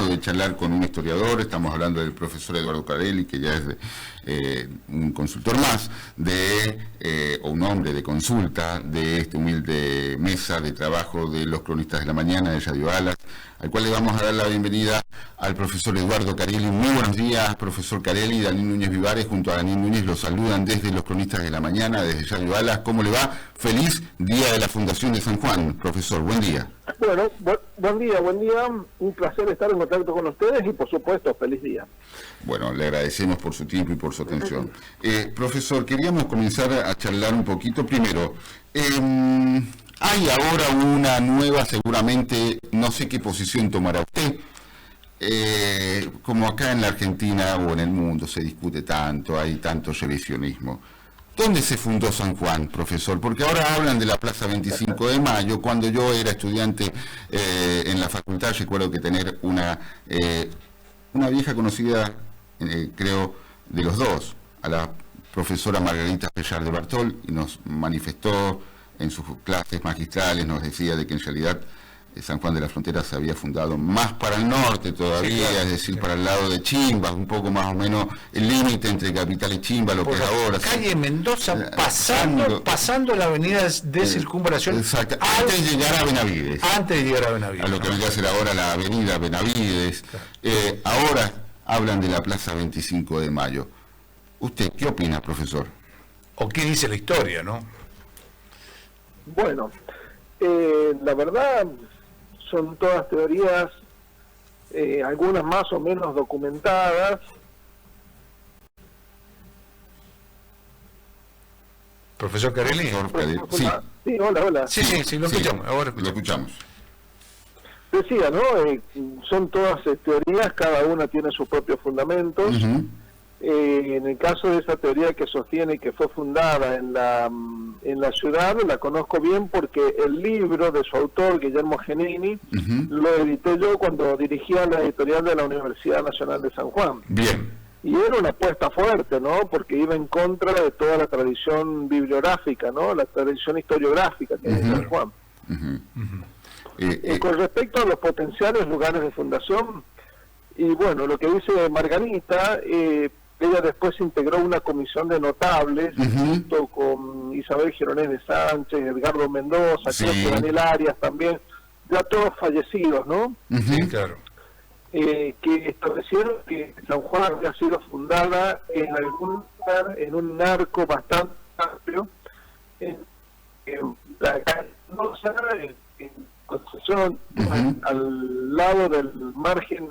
llamado de charlar con un historiador. Estamos hablando del profesor Eduardo Carelli, que ya es un consultor más, o un hombre de consulta de esta humilde mesa de trabajo de los cronistas de la mañana de Radio Alas, al cual le vamos a dar la bienvenida al profesor Eduardo Carelli. Muy buenos días, profesor Carelli. Daniel Núñez Vivares junto a Daniel Núñez los saludan desde los cronistas de la mañana, desde Radio Alas. ¿Cómo le va? Feliz Día de la Fundación de San Juan, profesor. Buen día. Bueno, buen día. Un placer estar en contacto con ustedes y, por supuesto, feliz día. Bueno, le agradecemos por su tiempo y por su atención. Profesor, queríamos comenzar a charlar un poquito. Primero, hay ahora una nueva, seguramente, no sé qué posición tomará usted. Como acá en la Argentina o en el mundo se discute tanto, hay tanto revisionismo. ¿Dónde se fundó San Juan, profesor? Porque ahora hablan de la Plaza 25 de Mayo. Cuando yo era estudiante en la facultad, recuerdo que tener una vieja conocida, creo, de los dos, a la profesora Margarita Pellar de Bartol, y nos manifestó en sus clases magistrales, nos decía de que en realidad San Juan de la Frontera se había fundado más para el norte todavía, sí, claro, es decir, para el lado de Chimba, un poco más o menos el límite entre Capital y Chimba, lo que es ahora. Calle Mendoza, pasando la avenida de Circunvalación. Exacto, antes de llegar a Benavides. Antes de llegar a Benavides. A lo que vendría a ser ahora la avenida Benavides. Claro. Ahora hablan de la Plaza 25 de Mayo. ¿Usted qué opina, profesor? ¿O qué dice la historia, no? Bueno, la verdad son todas teorías, algunas más o menos documentadas. Profesor Carelli. Sí. Sí, hola. Sí, lo escuchamos. Ahora lo escuchamos. Decía, ¿no? Son todas teorías, cada una tiene sus propios fundamentos. Uh-huh. En el caso de esa teoría que sostiene que fue fundada en la ciudad, la conozco bien porque el libro de su autor, Guillermo Genini, uh-huh, lo edité yo cuando dirigía la editorial de la Universidad Nacional de San Juan. Bien. Y era una apuesta fuerte, ¿no? Porque iba en contra de toda la tradición bibliográfica, ¿no? La tradición historiográfica que hay en San Juan. Uh-huh. Uh-huh. Con respecto a los potenciales lugares de fundación, y bueno, lo que dice Margarita, ella después integró una comisión de notables, uh-huh, junto con Isabel Gironés de Sánchez, Edgardo Mendoza, sí, creo que Daniel Arias también, ya todos fallecidos, ¿no? Uh-huh. Sí, claro. Que establecieron que San Juan había sido fundada en algún lugar, en un narco bastante amplio, en la calle Mendoza, en Concepción, uh-huh, al lado del margen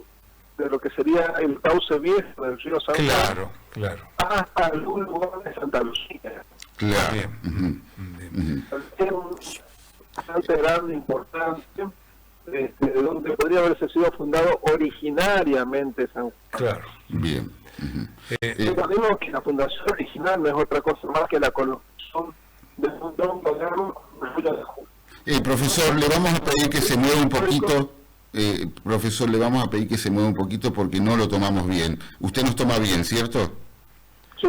de lo que sería el cauce viejo del río San Juan, claro, hasta algún lugar de Santa Lucía. Claro. Bien. Era un bastante grande, importante, de donde podría haberse sido fundado originariamente San Juan. Claro. Bien. Uh-huh. Recordemos que la fundación original no es otra cosa más que la colonización de un tronco de árbol con Julio de Julio. Profesor, le vamos a pedir que se mueva un poquito. Profesor, le vamos a pedir que se mueva un poquito porque no lo tomamos bien. Usted nos toma bien, ¿cierto? Sí,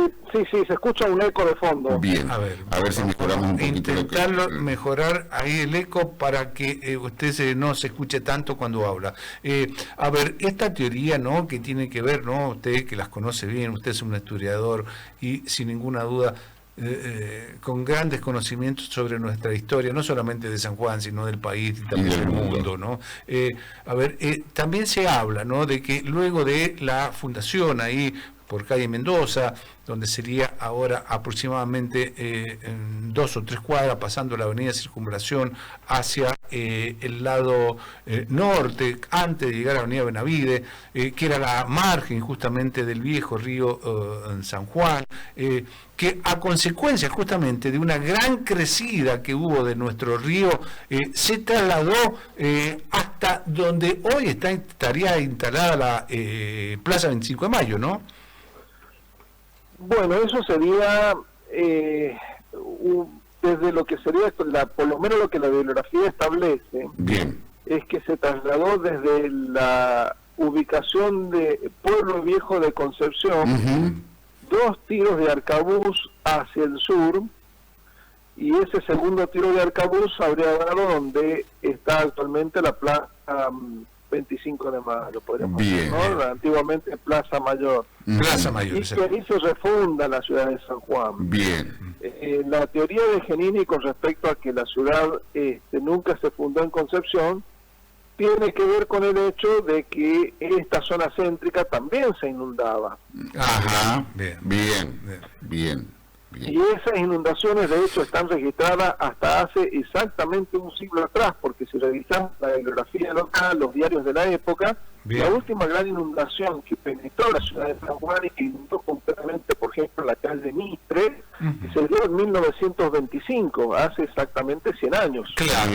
se escucha un eco de fondo. Bien, a ver si mejoramos un poquito. Intentarlo mejorar ahí el eco para que usted no se escuche tanto cuando habla. A ver, esta teoría, ¿no?, que tiene que ver, ¿no?, usted que las conoce bien, usted es un historiador y sin ninguna duda con grandes conocimientos sobre nuestra historia, no solamente de San Juan, sino del país y también del mundo, ¿no? También se habla, ¿no?, de que luego de la fundación ahí por calle Mendoza, donde sería ahora aproximadamente 2 o 3 cuadras pasando la avenida Circunvalación hacia el lado norte, antes de llegar a la avenida Benavides, que era la margen justamente del viejo río San Juan, que a consecuencia justamente de una gran crecida que hubo de nuestro río, se trasladó hasta donde hoy estaría instalada la Plaza 25 de Mayo, ¿no? Bueno, eso sería desde lo que sería por lo menos lo que la bibliografía establece. Bien. Es que se trasladó desde la ubicación de Pueblo Viejo de Concepción, uh-huh, 2 tiros de arcabuz hacia el sur, y ese segundo tiro de arcabuz habría dado donde está actualmente la plaza 25 de mayo, podríamos decir, ¿no? Antiguamente Plaza Mayor. Plaza Mayor. Y que ahí se refunda la ciudad de San Juan. Bien. La teoría de Genini con respecto a que la ciudad nunca se fundó en Concepción tiene que ver con el hecho de que esta zona céntrica también se inundaba. Ajá, bien. Y esas inundaciones de hecho están registradas hasta hace exactamente un siglo atrás, porque si revisamos la bibliografía local, los diarios de la época, la última gran inundación que penetró la ciudad de San Juan y que inundó completamente, por ejemplo, la calle Mitre, se dio en 1925, hace exactamente 100 años. Claro,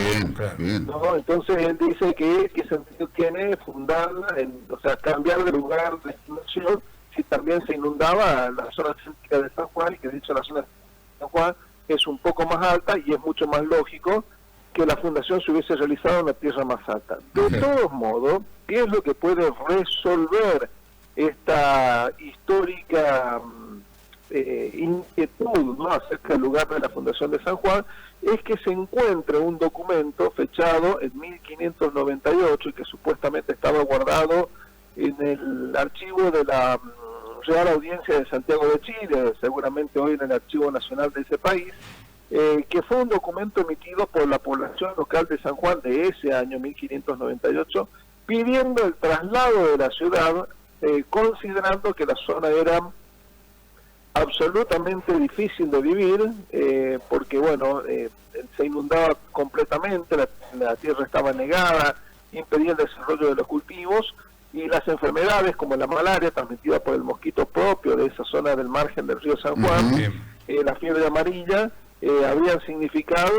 ¿no? Entonces él dice que qué sentido tiene fundarla, o sea, cambiar de lugar de fundación, si también se inundaba la zona céntrica de San Juan, y que de hecho la zona de San Juan es un poco más alta y es mucho más lógico que la fundación se hubiese realizado en la tierra más alta. De todos modos, ¿qué es lo que puede resolver esta histórica inquietud, ¿no?, acerca del lugar de la fundación de San Juan? Es que se encuentre un documento fechado en 1598 y que supuestamente estaba guardado en el archivo de la Real Audiencia de Santiago de Chile, seguramente hoy en el Archivo Nacional de ese país, que fue un documento emitido por la población local de San Juan de ese año 1598, pidiendo el traslado de la ciudad, considerando que la zona era absolutamente difícil de vivir, porque bueno, se inundaba completamente, la tierra estaba negada, impedía el desarrollo de los cultivos, y las enfermedades como la malaria transmitida por el mosquito propio de esa zona del margen del río San Juan, la fiebre amarilla, habían significado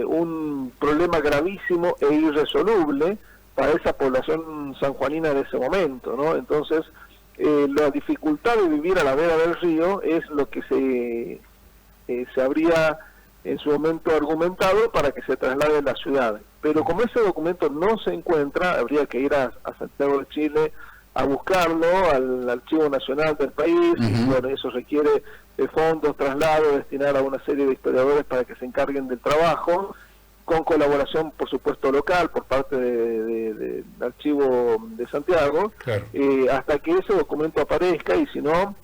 un problema gravísimo e irresoluble para esa población sanjuanina de ese momento, ¿no? Entonces, la dificultad de vivir a la vera del río es lo que se habría en su momento argumentado para que se traslade a la ciudad. Pero como ese documento no se encuentra, habría que ir a Santiago de Chile a buscarlo, al Archivo Nacional del país, y bueno, eso requiere fondos, traslados, destinar a una serie de historiadores para que se encarguen del trabajo, con colaboración, por supuesto, local, por parte del Archivo de Santiago, hasta que ese documento aparezca, y si no,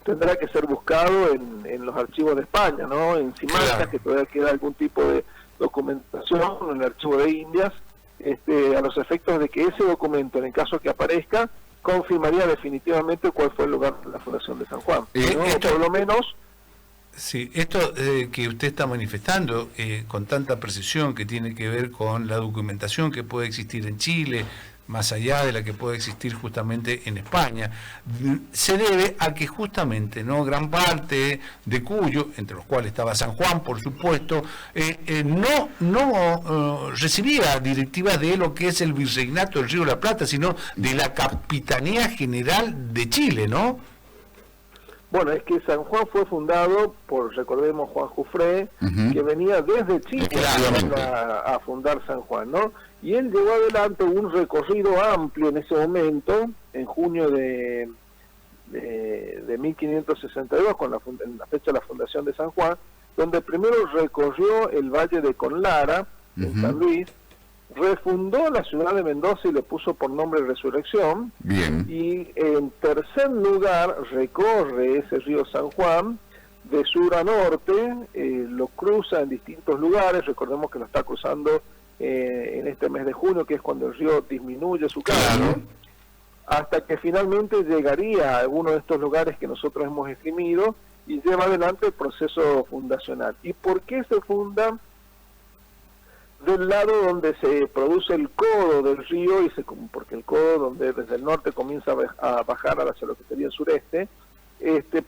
tendrá que ser buscado en los archivos de España, ¿no? En Simancas, que todavía queda algún tipo de documentación, en el archivo de Indias, a los efectos de que ese documento, en el caso que aparezca, confirmaría definitivamente cuál fue el lugar de la fundación de San Juan. ¿no? Por lo menos... Sí, esto que usted está manifestando con tanta precisión, que tiene que ver con la documentación que puede existir en Chile, más allá de la que puede existir justamente en España, se debe a que justamente gran parte de Cuyo, entre los cuales estaba San Juan, por supuesto, no recibía directivas de lo que es el Virreinato del Río de la Plata, sino de la Capitanía General de Chile, ¿no? Bueno, es que San Juan fue fundado por, recordemos, Juan Jufré, que venía desde Chile a fundar San Juan, ¿no? Y él llevó adelante un recorrido amplio en ese momento, en junio de 1562, en la fecha de la fundación de San Juan, donde primero recorrió el Valle de Conlara, en San Luis, refundó la ciudad de Mendoza y le puso por nombre Resurrección. Bien. Y en tercer lugar recorre ese río San Juan de sur a norte, lo cruza en distintos lugares, recordemos que lo está cruzando en este mes de junio, que es cuando el río disminuye su cauce, hasta que finalmente llegaría a alguno de estos lugares que nosotros hemos esgrimido y lleva adelante el proceso fundacional. ¿Y por qué se funda? Del lado donde se produce el codo del río, porque el codo donde desde el norte comienza a bajar hacia lo que sería el sureste,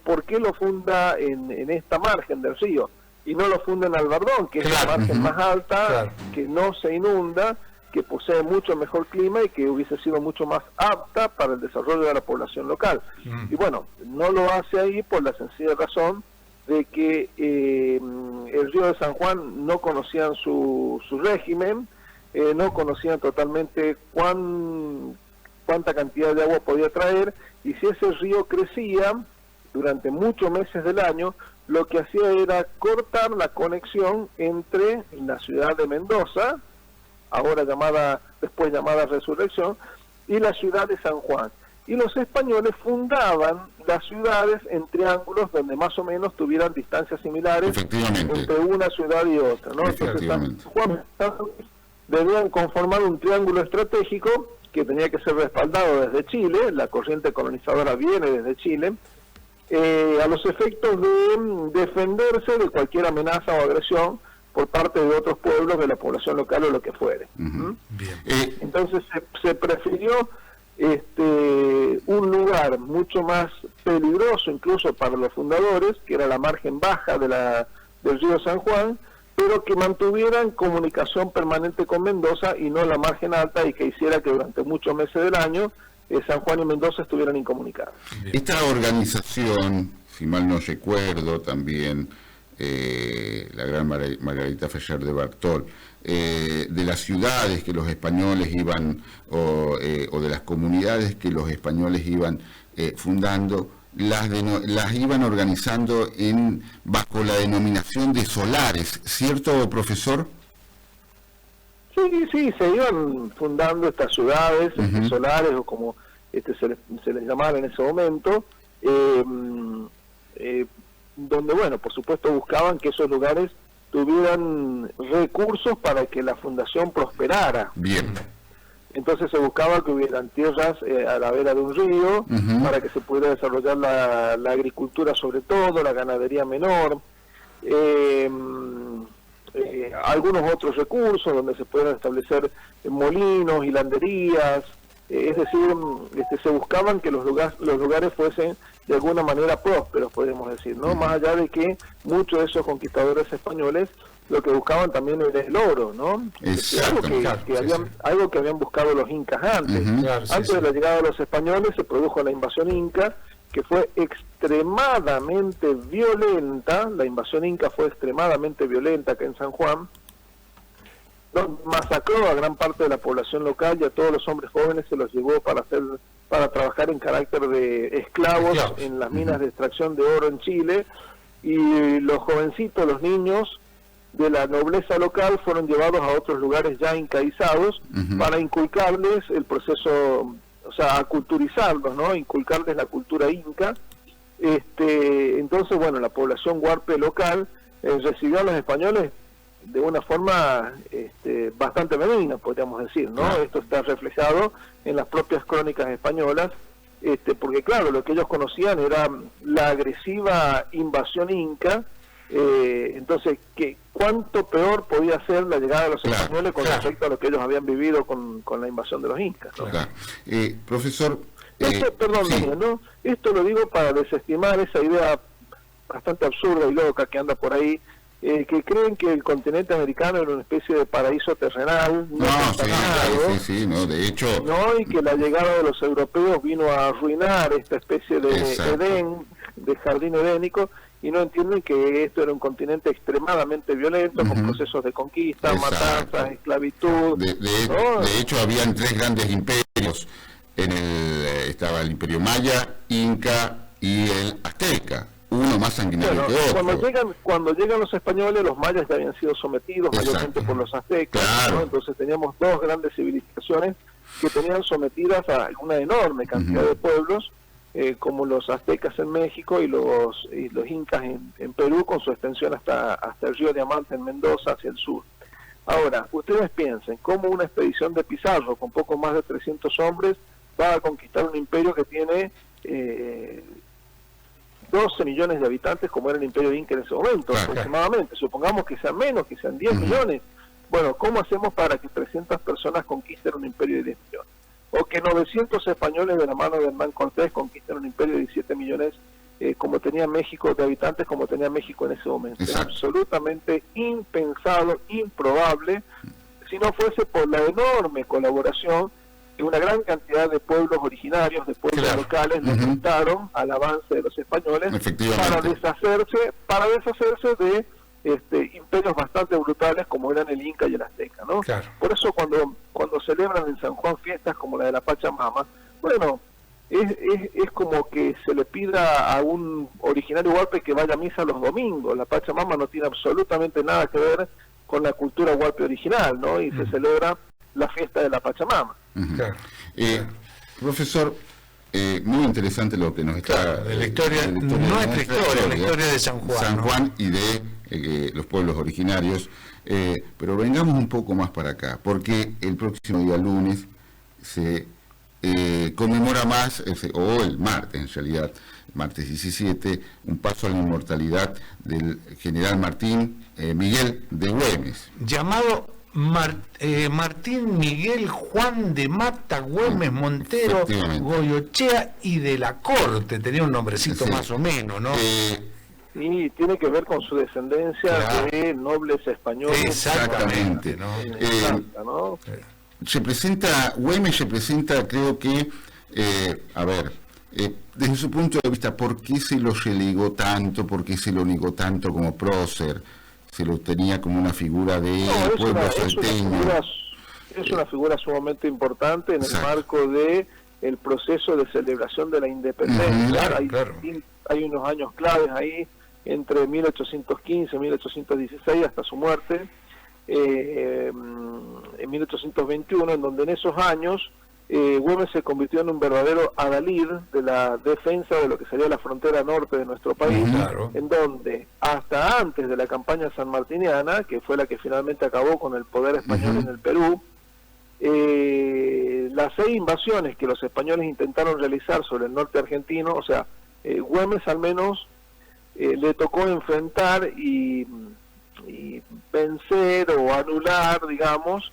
¿por qué lo funda en esta margen del río? Y no lo funda en Albardón, que es la margen más alta, que no se inunda, que posee mucho mejor clima y que hubiese sido mucho más apta para el desarrollo de la población local. Y bueno, no lo hace ahí por la sencilla razón de que el río de San Juan no conocían su régimen, no conocían totalmente cuánta cantidad de agua podía traer, y si ese río crecía durante muchos meses del año, lo que hacía era cortar la conexión entre la ciudad de Mendoza después llamada Resurrección, y la ciudad de San Juan. Y los españoles fundaban las ciudades en triángulos donde más o menos tuvieran distancias similares entre una ciudad y otra, ¿no? Entonces San Juan debían conformar un triángulo estratégico que tenía que ser respaldado desde Chile, la corriente colonizadora viene desde Chile, a los efectos de defenderse de cualquier amenaza o agresión por parte de otros pueblos, de la población local o lo que fuere. Entonces se prefirió un lugar mucho más peligroso incluso para los fundadores, que era la margen baja del río San Juan, pero que mantuvieran comunicación permanente con Mendoza y no la margen alta, y que hiciera que durante muchos meses del año San Juan y Mendoza estuvieran incomunicados. Esta organización, si mal no recuerdo, también la gran Margarita Ferrer de Bartol, de las ciudades que los españoles iban, o de las comunidades que los españoles iban fundando, las iban organizando bajo la denominación de solares, ¿cierto, profesor? Sí, se iban fundando estas ciudades, solares, o como se les llamaba en ese momento, donde, bueno, por supuesto buscaban que esos lugares tuvieran recursos para que la fundación prosperara. Bien. Entonces se buscaba que hubieran tierras a la vera de un río, para que se pudiera desarrollar la agricultura, sobre todo, la ganadería menor, algunos otros recursos donde se pudieran establecer molinos, hilanderías, es decir, se buscaban que los lugares fuesen de alguna manera prósperos, podemos decir, ¿no? Más allá de que muchos de esos conquistadores españoles lo que buscaban también era el oro, ¿no? Algo que habían buscado los incas antes. Antes de la llegada de los españoles se produjo la invasión inca, que fue extremadamente violenta. La invasión inca fue extremadamente violenta acá en San Juan. Masacró a gran parte de la población local, y a todos los hombres jóvenes se los llevó para trabajar en carácter de esclavos en las minas de extracción de oro en Chile, y los jovencitos, los niños de la nobleza local fueron llevados a otros lugares ya incaizados para inculcarles el proceso, o sea, aculturizarlos, ¿no? Inculcarles la cultura inca. Entonces, bueno, la población huarpe local recibió a los españoles de una forma bastante benigna, podríamos decir, ¿no? Esto está reflejado en las propias crónicas españolas, porque claro, lo que ellos conocían era la agresiva invasión inca. Entonces, ¿cuánto peor podía ser la llegada de los españoles con respecto a lo que ellos habían vivido con la invasión de los incas, ¿no? Profesor, ¿no? Esto lo digo para desestimar esa idea bastante absurda y loca que anda por ahí, que creen que el continente americano era una especie de paraíso terrenal, de hecho, ¿no? Y que la llegada de los europeos vino a arruinar esta especie de Edén, de jardín edénico, y no entienden que esto era un continente extremadamente violento, con procesos de conquista, matanzas, esclavitud. De hecho, habían tres grandes imperios. Estaba el imperio maya, inca y el azteca, uno más sanguinario que otro. Cuando llegan los españoles, los mayas ya habían sido sometidos mayormente por los aztecas, ¿no? Entonces teníamos dos grandes civilizaciones que tenían sometidas a una enorme cantidad de pueblos, como los aztecas en México y los incas en Perú, con su extensión hasta el río Diamante en Mendoza, hacia el sur. Ahora, ustedes piensen, cómo una expedición de Pizarro con poco más de 300 hombres va a conquistar un imperio que tiene 12 millones de habitantes, como era el imperio inca en ese momento, aproximadamente. Supongamos que sean menos, que sean 10 millones. Bueno, ¿cómo hacemos para que 300 personas conquisten un imperio de 10 millones? O que 900 españoles de la mano de Hernán Cortés conquisten un imperio de 17 millones, como tenía México, de habitantes, como tenía México en ese momento. Es absolutamente impensado, improbable, si no fuese por la enorme colaboración de una gran cantidad de pueblos originarios, de pueblos locales, que enfrentaron al avance de los españoles para deshacerse de imperios bastante brutales como eran el Inca y el Azteca, ¿no? Por eso cuando celebran en San Juan fiestas como la de la Pachamama, bueno, es como que se le pida a un originario huarpe que vaya a misa los domingos. La Pachamama no tiene absolutamente nada que ver con la cultura huarpe original, ¿no? Y se celebra la fiesta de la Pachamama. Claro. Profesor, muy interesante lo que nos está... de la historia, nuestra historia, la historia de San Juan. San Juan y de los pueblos originarios. Pero vengamos un poco más para acá, porque el próximo día lunes se conmemora más, o el martes en realidad, martes 17, un paso a la inmortalidad del general Martín Miguel de Güemes. Llamado Martín Miguel Juan de Mata Güemes Montero Goyochea y de la Corte, tenía un nombrecito más o menos, ¿no? Y tiene que ver con su descendencia de nobles españoles. Exactamente, ¿no? Güemes representa, creo que, desde su punto de vista, ¿por qué se lo relegó tanto? ¿Por qué se lo negó tanto como prócer? Se lo tenía como una figura de pueblo salteño. Es una figura sumamente importante en el marco de el proceso de celebración de la independencia. Hay unos años claves ahí, entre 1815 y 1816 hasta su muerte, en 1821, en donde en esos años Güemes se convirtió en un verdadero adalid de la defensa de lo que sería la frontera norte de nuestro país, en donde hasta antes de la campaña sanmartiniana, que fue la que finalmente acabó con el poder español en el Perú, las 6 invasiones que los españoles intentaron realizar sobre el norte argentino, o sea, Güemes al menos le tocó enfrentar y vencer o anular, digamos,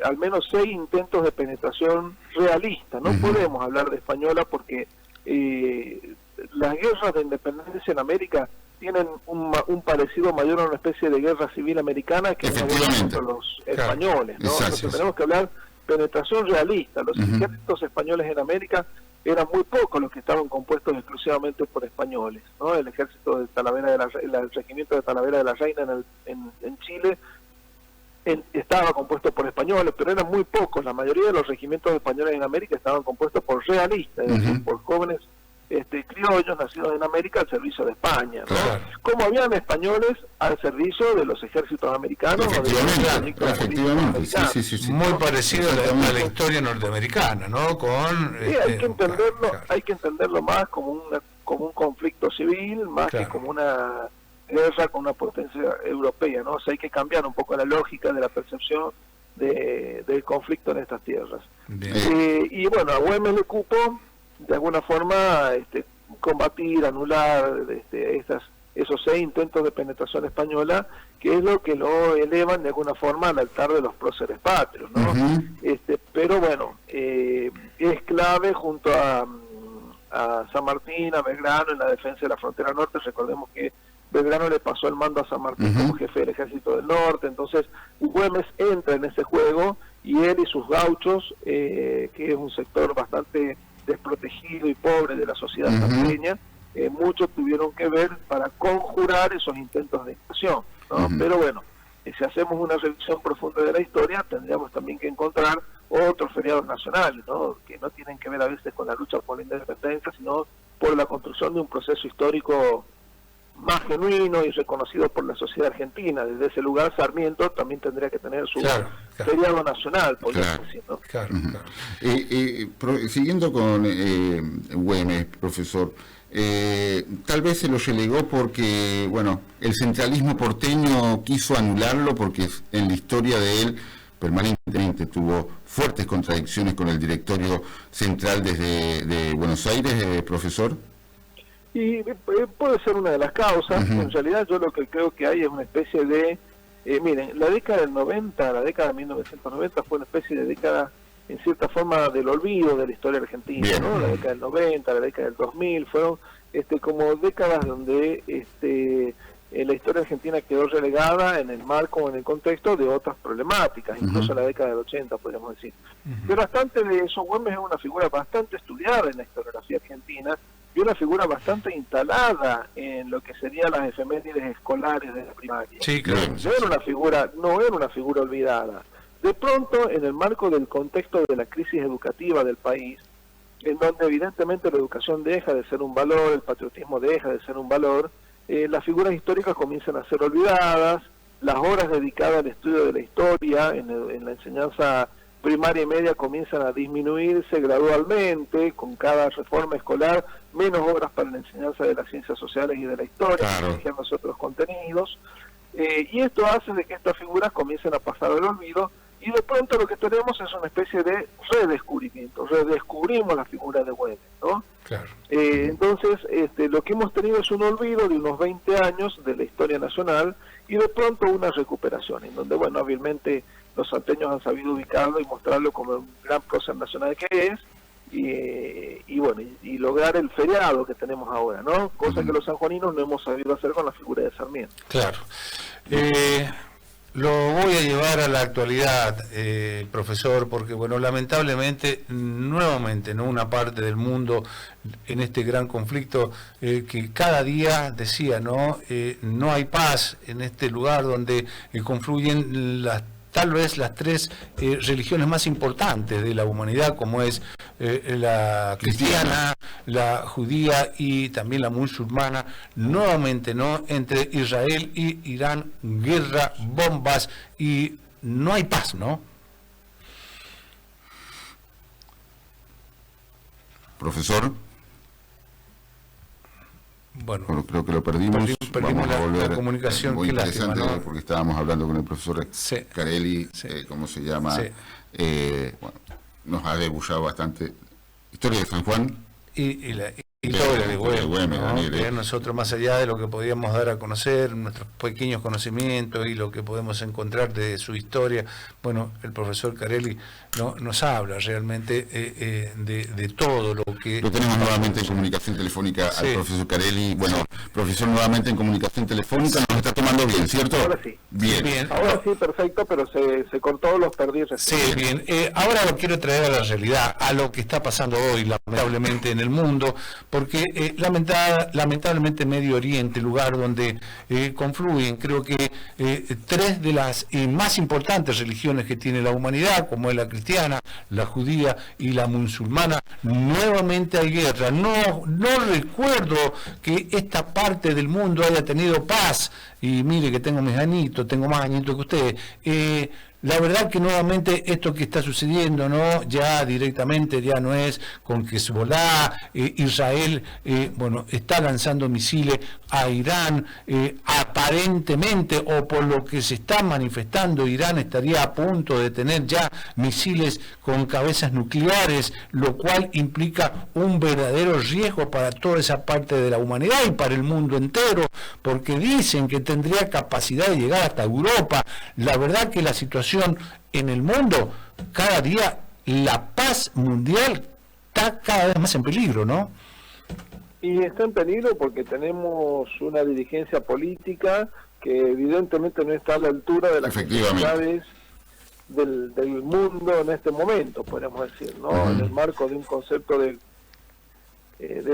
al menos 6 intentos de penetración realista. No podemos hablar de española porque las guerras de independencia en América tienen un parecido mayor a una especie de guerra civil americana que una guerra contra los españoles, ¿no? Entonces tenemos que hablar penetración realista. Los ejércitos españoles en América eran muy pocos los que estaban compuestos exclusivamente por españoles, ¿no? El ejército de Talavera el regimiento de Talavera de la Reina en Chile estaba compuesto por españoles, pero eran muy pocos. La mayoría de los regimientos españoles en América estaban compuestos por realistas, es decir, por jóvenes criollos nacidos en América al servicio de España, ¿no? Como habían españoles al servicio de los ejércitos americanos. Efectivamente. Sí. Muy parecido a la historia norteamericana, ¿no? Hay que entenderlo más como un conflicto civil, más que como una guerra con una potencia europea, ¿no? O sea, hay que cambiar un poco la lógica de la percepción del conflicto en estas tierras. Y bueno, a Güemes le cupo de alguna forma combatir, anular esos 6 intentos de penetración española, que es lo que lo elevan de alguna forma al altar de los próceres patrios, ¿no? Pero bueno, es clave junto a San Martín, a Belgrano en la defensa de la frontera norte. Recordemos que Belgrano le pasó el mando a San Martín como jefe del ejército del norte, entonces Güemes entra en ese juego y él y sus gauchos, que es un sector bastante desprotegido y pobre de la sociedad salteña, muchos tuvieron que ver para conjurar esos intentos de invasión, ¿no? Pero bueno, si hacemos una revisión profunda de la historia, tendríamos también que encontrar otros feriados nacionales, ¿no? Que no tienen que ver a veces con la lucha por la independencia, sino por la construcción de un proceso histórico más genuino y reconocido por la sociedad argentina. Desde ese lugar, Sarmiento también tendría que tener su feriado nacional, podríamos decir, ¿no? Siguiendo con Güemes, profesor, tal vez se lo relegó porque, bueno, el centralismo porteño quiso anularlo, porque en la historia de él permanentemente tuvo fuertes contradicciones con el directorio central de Buenos Aires, profesor. Y puede ser una de las causas. En realidad yo lo que creo que hay es una especie de... miren, la década del 90, la década de 1990 fue una especie de década, en cierta forma, del olvido de la historia argentina, ¿no? La década del 90, la década del 2000, fueron como décadas donde la historia argentina quedó relegada en el marco, en el contexto de otras problemáticas, incluso la década del 80, podríamos decir. Pero bastante de eso, Güemes es una figura bastante estudiada en la historiografía argentina, y una figura bastante instalada en lo que serían las efemérides escolares de la primaria. Sí, claro. No era una figura olvidada. De pronto, en el marco del contexto de la crisis educativa del país, en donde evidentemente la educación deja de ser un valor, el patriotismo deja de ser un valor, las figuras históricas comienzan a ser olvidadas, las horas dedicadas al estudio de la historia en la enseñanza primaria y media comienzan a disminuirse gradualmente, con cada reforma escolar, menos horas para la enseñanza de las ciencias sociales y de la historia, los otros contenidos, y esto hace de que estas figuras comiencen a pasar al olvido, y de pronto lo que tenemos es una especie de redescubrimiento, redescubrimos la figura de Güemes, ¿no? Claro. Entonces, lo que hemos tenido es un olvido de unos 20 años de la historia nacional, y de pronto una recuperación, en donde, bueno, hábilmente los salteños han sabido ubicarlo y mostrarlo como un gran prócer nacional que es, y bueno, y lograr el feriado que tenemos ahora, ¿no? Cosa que los sanjuaninos no hemos sabido hacer con la figura de Sarmiento. Claro. Lo voy a llevar a la actualidad, profesor, porque, bueno, lamentablemente, nuevamente, ¿no?, una parte del mundo en este gran conflicto que cada día, decía, ¿no?, no hay paz en este lugar donde confluyen tal vez las tres religiones más importantes de la humanidad, como es la cristiana, la judía y también la musulmana, nuevamente, ¿no?, entre Israel y Irán, guerra, bombas, y no hay paz, ¿no? Profesor. Bueno, creo que lo perdimos. Vamos a volver. La comunicación, muy interesante, lástima, ¿no? Porque estábamos hablando con el profesor Carelli, ¿cómo se llama? Sí. Bueno, nos ha debullado bastante historia de San Juan y la historia de Güemes, ¿no? Nosotros, más allá de lo que podíamos dar a conocer, nuestros pequeños conocimientos y lo que podemos encontrar de su historia, bueno, el profesor Carelli nos habla realmente de todo lo que... Lo tenemos nuevamente en comunicación telefónica al profesor Carelli. Bueno, profesor, nuevamente en comunicación telefónica, nos está tomando bien, ¿cierto? Ahora sí. Bien. Ahora sí, perfecto, pero se cortó, los perdí. Sí, bien. Ahora lo quiero traer a la realidad, a lo que está pasando hoy, lamentablemente, en el mundo, porque lamentablemente Medio Oriente, lugar donde confluyen, creo que tres de las más importantes religiones que tiene la humanidad, como es la cristiana, la judía y la musulmana, nuevamente hay guerra. No recuerdo que esta parte del mundo haya tenido paz, y mire que tengo mis añitos, tengo más añitos que ustedes. La verdad que nuevamente esto que está sucediendo, ¿no?, ya directamente ya no es con Hezbollah, Israel, bueno, está lanzando misiles a Irán, aparentemente, o por lo que se está manifestando, Irán estaría a punto de tener ya misiles con cabezas nucleares, lo cual implica un verdadero riesgo para toda esa parte de la humanidad y para el mundo entero, porque dicen que tendría capacidad de llegar hasta Europa. La verdad que la situación en el mundo, cada día la paz mundial está cada vez más en peligro, ¿no? Y está en peligro porque tenemos una dirigencia política que evidentemente no está a la altura de las necesidades del mundo en este momento, podemos decir, ¿no? En el marco de un concepto de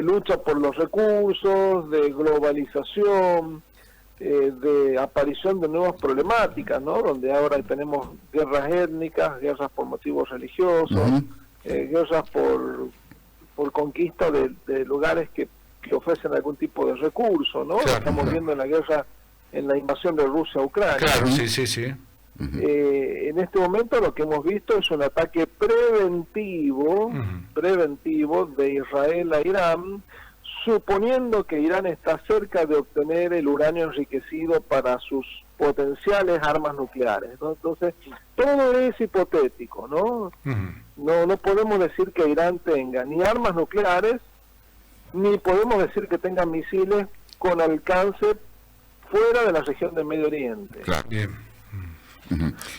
lucha por los recursos, de globalización, de aparición de nuevas problemáticas, ¿no? Donde ahora tenemos guerras étnicas, guerras por motivos religiosos, guerras por conquista de lugares que ofrecen algún tipo de recurso, ¿no? Claro, estamos viendo en la guerra, en la invasión de Rusia a Ucrania. Claro, sí. En este momento lo que hemos visto es un ataque preventivo de Israel a Irán, suponiendo que Irán está cerca de obtener el uranio enriquecido para sus potenciales armas nucleares, ¿no? Entonces, todo es hipotético, ¿no? No podemos decir que Irán tenga ni armas nucleares, ni podemos decir que tenga misiles con alcance fuera de la región del Medio Oriente. Claro, bien.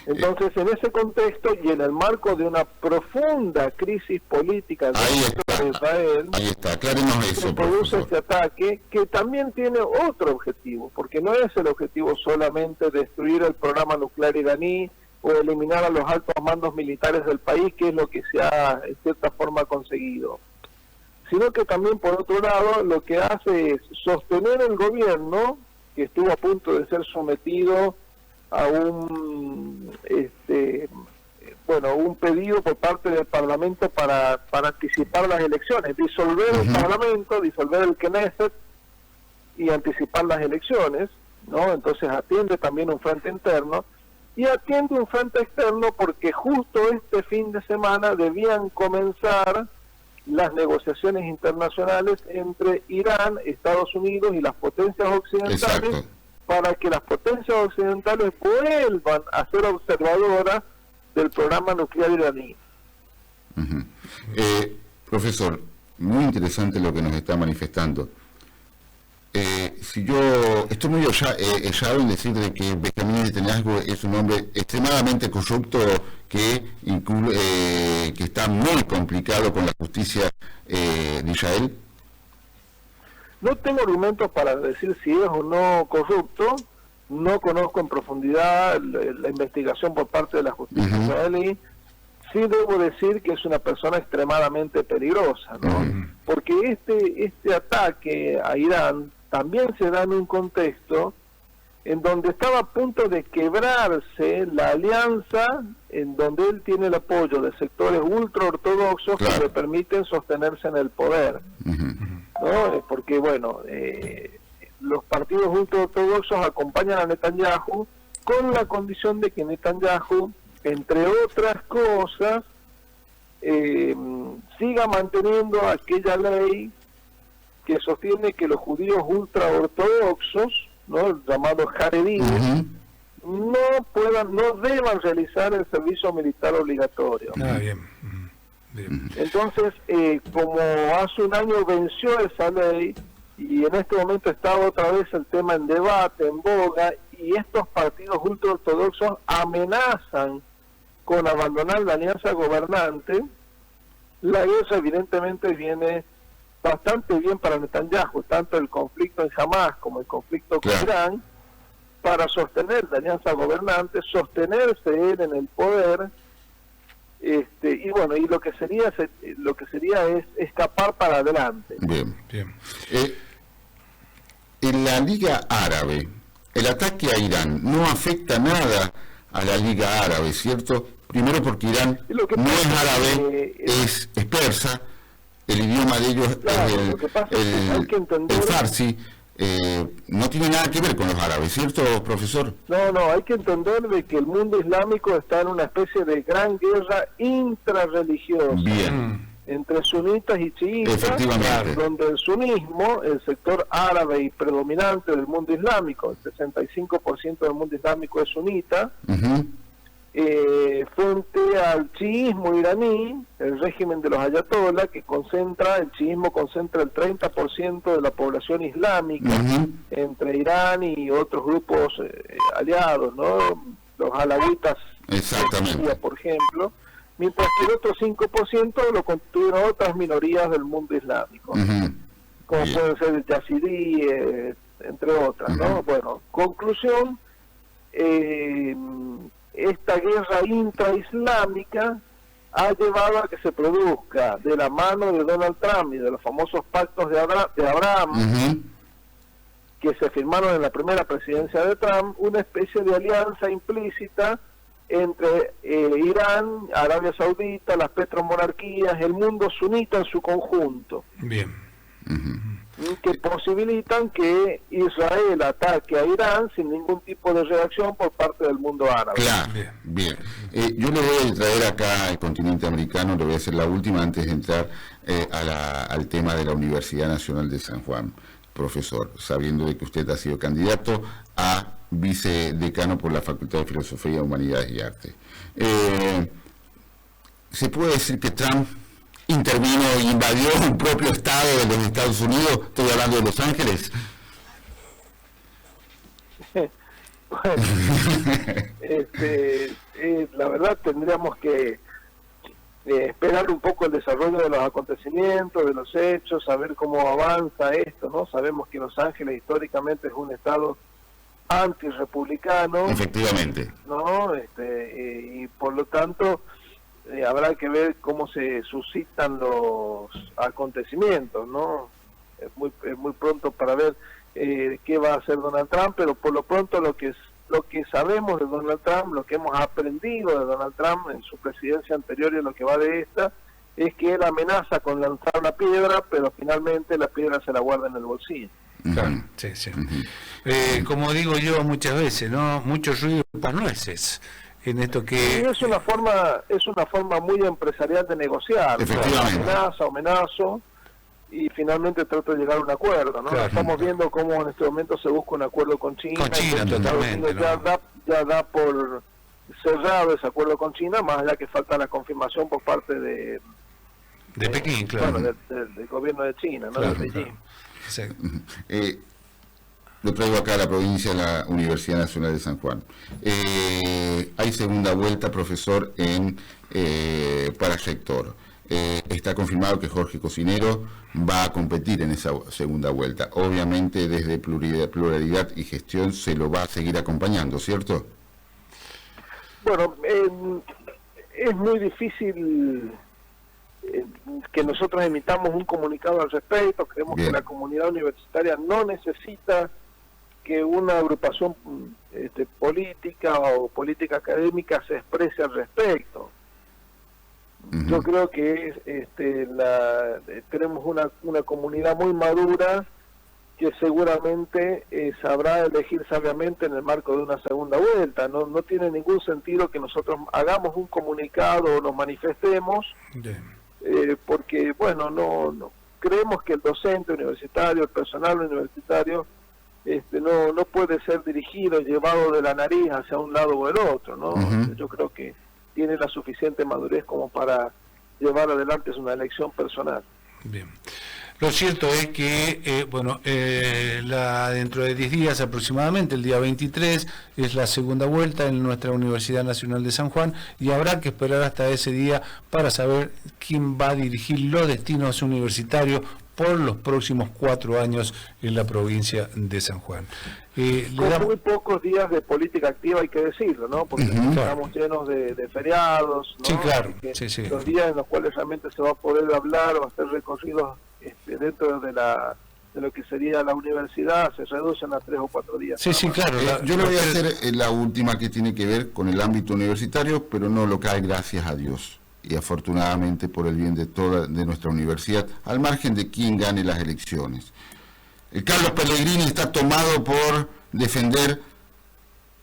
Entonces, en ese contexto y en el marco de una profunda crisis política de Israel, se produce este ataque que también tiene otro objetivo, porque no es el objetivo solamente destruir el programa nuclear iraní o eliminar a los altos mandos militares del país, que es lo que se ha en cierta forma conseguido, sino que también, por otro lado, lo que hace es sostener el gobierno, que estuvo a punto de ser sometido a un pedido por parte del Parlamento para anticipar las elecciones, disolver el Parlamento, disolver el Knesset y anticipar las elecciones, ¿no? Entonces atiende también un frente interno y atiende un frente externo porque justo este fin de semana debían comenzar las negociaciones internacionales entre Irán, Estados Unidos y las potencias occidentales. Exacto. Para que las potencias occidentales vuelvan a ser observadoras del programa nuclear iraní. Profesor, muy interesante lo que nos está manifestando. Si yo estoy muy echado en decir de que Benjamín Netanyahu es un hombre extremadamente corrupto que está muy complicado con la justicia de Israel. No tengo argumentos para decir si es o no corrupto, no conozco en profundidad la investigación por parte de la justicia israelí. Sí debo decir que es una persona extremadamente peligrosa, ¿no? Porque este ataque a Irán también se da en un contexto en donde estaba a punto de quebrarse la alianza, en donde él tiene el apoyo de sectores ultraortodoxos que le permiten sostenerse en el poder, ¿no? Porque, bueno, los partidos ultraortodoxos acompañan a Netanyahu con la condición de que Netanyahu, entre otras cosas, siga manteniendo aquella ley que sostiene que los judíos ultraortodoxos, ¿no?, llamados jaredíes, no deban realizar el servicio militar obligatorio. Bien. Entonces, como hace un año venció esa ley y en este momento está otra vez el tema en debate, en boga, y estos partidos ultraortodoxos amenazan con abandonar la alianza gobernante, la guerra evidentemente viene bastante bien para Netanyahu, tanto el conflicto en Hamas como el conflicto con Irán, para sostener la alianza gobernante, sostenerse él en el poder, y bueno, y lo que sería es escapar para adelante. Bien. En la Liga Árabe, el ataque a Irán no afecta nada a la Liga Árabe, ¿cierto? Primero porque Irán no es árabe, es persa, el idioma de ellos es el farsi, no tiene nada que ver con los árabes, ¿cierto, profesor? No, hay que entender de que el mundo islámico está en una especie de gran guerra intrarreligiosa. Entre sunitas y chiitas, donde el sunismo, el sector árabe y predominante del mundo islámico, el 65% del mundo islámico es sunita, frente al chiismo iraní, el régimen de los ayatollah, que el chiismo concentra el 30% de la población islámica, entre Irán y otros grupos aliados, ¿no? Los alawitas, por ejemplo, mientras que el otro 5% lo constituyen otras minorías del mundo islámico, como pueden ser el yazidí, entre otras, ¿no? Bueno, conclusión, esta guerra intraislámica ha llevado a que se produzca, de la mano de Donald Trump y de los famosos pactos de Abraham, que se firmaron en la primera presidencia de Trump, una especie de alianza implícita entre Irán, Arabia Saudita, las petromonarquías, el mundo sunita en su conjunto. Que posibilitan que Israel ataque a Irán sin ningún tipo de reacción por parte del mundo árabe. Claro, bien. Yo le voy a traer acá al continente americano, le voy a hacer la última antes de entrar al tema de la Universidad Nacional de San Juan, profesor, sabiendo de que usted ha sido candidato a vicedecano por la Facultad de Filosofía, Humanidades y Arte. ¿Se puede decir que Trump intervino e invadió un propio estado de los Estados Unidos? Estoy hablando de Los Ángeles. Bueno, la verdad tendríamos que esperar un poco el desarrollo de los acontecimientos, de los hechos, saber cómo avanza esto, ¿no? Sabemos que Los Ángeles históricamente es un estado antirrepublicano. Efectivamente. ¿No? Y por lo tanto habrá que ver cómo se suscitan los acontecimientos, ¿no? Es muy pronto para ver qué va a hacer Donald Trump, pero por lo pronto lo que sabemos de Donald Trump, lo que hemos aprendido de Donald Trump en su presidencia anterior y en lo que va de esta, es que él amenaza con lanzar una piedra, pero finalmente la piedra se la guarda en el bolsillo. Claro, sí, sí. Como digo yo muchas veces, ¿no? Mucho ruido para nueces. En esto que es una forma muy empresarial de negociar. Efectivamente. Amenazo y finalmente trato de llegar a un acuerdo, ¿no? Claro. Estamos viendo cómo en este momento se busca un acuerdo con China. Con China, totalmente, ¿no? Ya da por cerrado ese acuerdo con China, más allá que falta la confirmación por parte de Pekín, claro. Bueno, del gobierno de China, ¿no? Claro, de Beijing. Claro. Sí. Lo traigo acá a la provincia de la Universidad Nacional de San Juan. Hay segunda vuelta, profesor, para sector. Está confirmado que Jorge Cocinero va a competir en esa segunda vuelta. Obviamente desde pluralidad y gestión se lo va a seguir acompañando, ¿cierto? Bueno, es muy difícil que nosotros emitamos un comunicado al respecto. Creemos que la comunidad universitaria no necesita que una agrupación política o política académica se exprese al respecto. Yo creo que tenemos una comunidad muy madura que seguramente sabrá elegir sabiamente en el marco de una segunda vuelta. No tiene ningún sentido que nosotros hagamos un comunicado o nos manifestemos, porque, bueno, no creemos que el docente universitario, el personal universitario, no puede ser dirigido, llevado de la nariz hacia un lado o el otro, ¿no? Yo creo que tiene la suficiente madurez como para llevar adelante una elección personal. Bien. Lo cierto es que, dentro de 10 días aproximadamente, el día 23, es la segunda vuelta en nuestra Universidad Nacional de San Juan, y habrá que esperar hasta ese día para saber quién va a dirigir los destinos universitarios por los próximos 4 años en la provincia de San Juan. Con muy pocos días de política activa, hay que decirlo, ¿no? Porque estamos llenos de feriados, ¿no? Sí, claro. Sí. Los días en los cuales realmente se va a poder hablar o hacer recorridos dentro de lo que sería la universidad se reducen a 3 o 4 días. Sí, claro. Yo le voy a hacer la última, que tiene que ver con el ámbito universitario, pero no local, gracias a Dios y afortunadamente por el bien de nuestra universidad, al margen de quién gane las elecciones. El Carlos Pellegrini está tomado por defender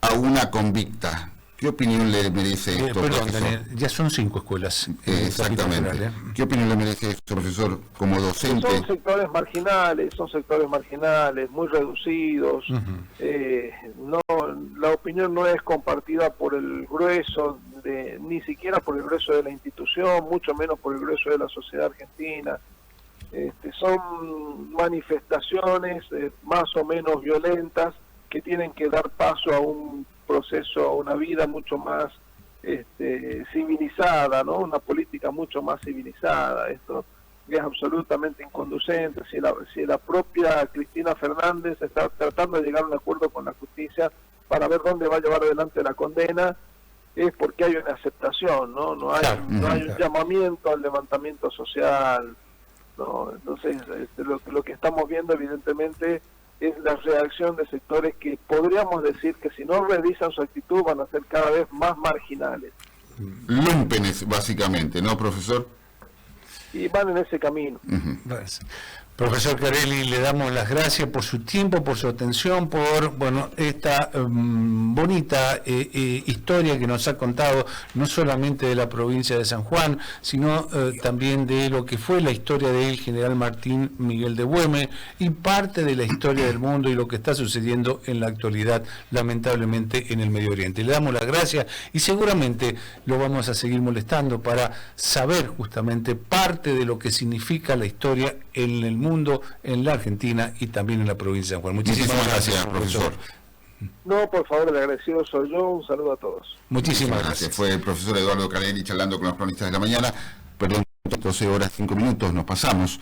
a una convicta. ¿Qué opinión le merece esto, perdón, profesor? Daniel, ya son 5 escuelas. Exactamente. ¿Qué opinión le merece esto, profesor, como docente? Son sectores marginales, muy reducidos. La opinión no es compartida por el grueso, ni siquiera por el grueso de la institución, mucho menos por el grueso de la sociedad argentina. Son manifestaciones más o menos violentas que tienen que dar paso a un proceso, a una vida mucho más civilizada, ¿no? Una política mucho más civilizada. Esto es absolutamente inconducente. Si la propia Cristina Fernández está tratando de llegar a un acuerdo con la justicia para ver dónde va a llevar adelante la condena, es porque hay una aceptación, no hay un llamamiento al levantamiento social, ¿no? Entonces lo que estamos viendo evidentemente es la reacción de sectores que podríamos decir que si no revisan su actitud van a ser cada vez más marginales. Lúmpenes, básicamente, ¿no, profesor? Y van en ese camino. Profesor Carelli, le damos las gracias por su tiempo, por su atención, por esta bonita historia que nos ha contado, no solamente de la provincia de San Juan, sino también de lo que fue la historia del general Martín Miguel de Güemes y parte de la historia del mundo y lo que está sucediendo en la actualidad, lamentablemente, en el Medio Oriente. Le damos las gracias y seguramente lo vamos a seguir molestando para saber justamente parte de lo que significa la historia en el mundo, en la Argentina y también en la provincia de San Juan. Muchísimas gracias, profesor. No, por favor, el agradecido soy yo. Un saludo a todos. Muchísimas gracias. Fue el profesor Eduardo Carelli charlando con los cronistas de la mañana. Perdón, 12 horas 5 minutos nos pasamos.